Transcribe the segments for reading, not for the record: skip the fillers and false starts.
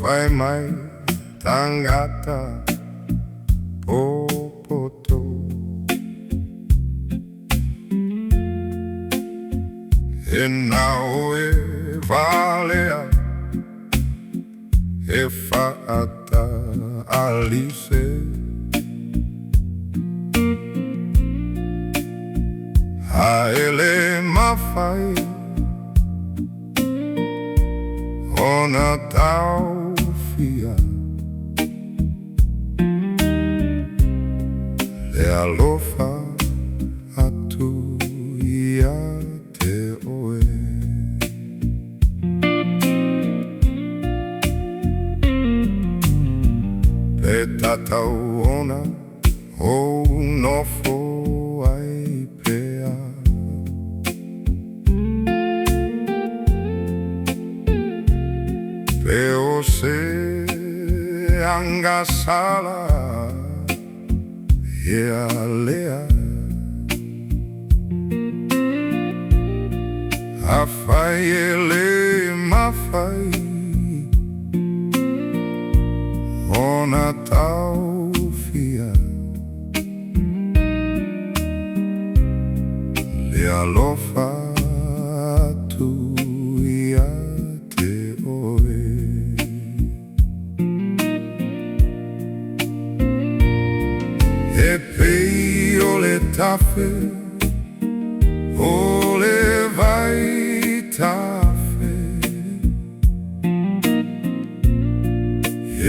whai mai tangata popoto. E nao e valea e whaata alise. Haele mawhai ona tauwhia le alofa atu ia te oe. Pe tatau ona o nofo ai pea. Pe o se angasala e alea. Hawhai e le mawhai ona tauwhia le alofa atu ia te oe. E pei o le tafe o le vai tafe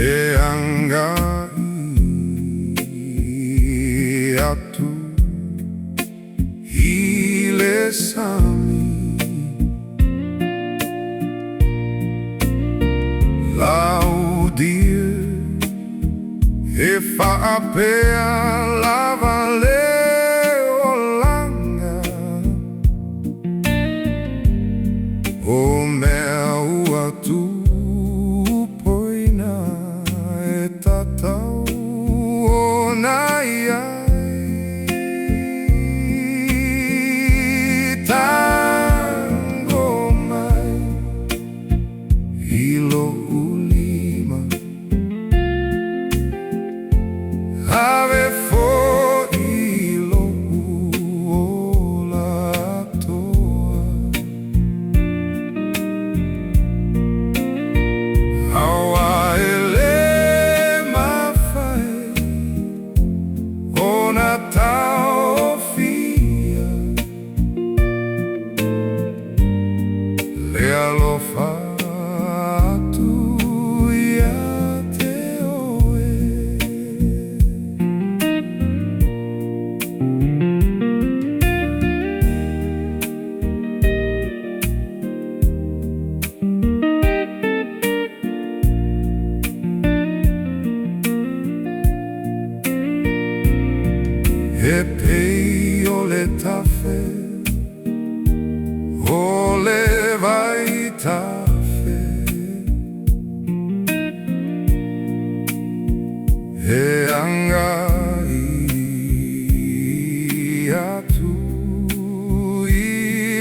e anga i atu i le sami laudir e whaapea lava le o langa o mea ua tu poina e tatau o nai ai. Tago mai I uLima ave fo I ola toa. Awa ele mawhai ona tauwhia le alofa atu ia te oe. E pei o le tafe o le vai tafe e anga I atu I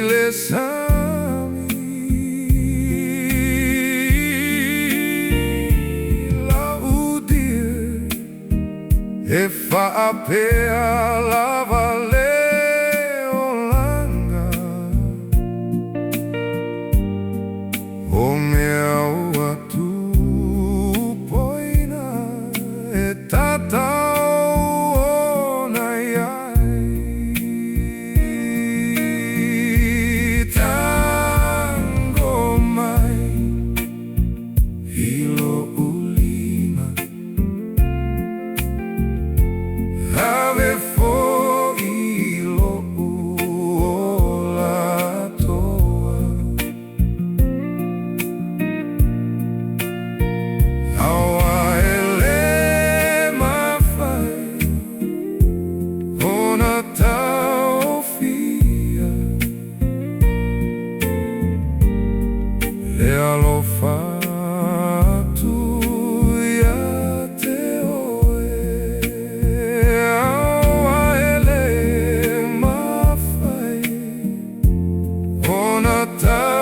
le sami laudir e whaapea lava le o langa o mea ua tu poina e tatau ona iai. Tago mai I uLima ave fo I ola toa. Awa ele mawhai ona tauwhia le alofa atu ia te oe. Awa ele mawhai ona tauwhia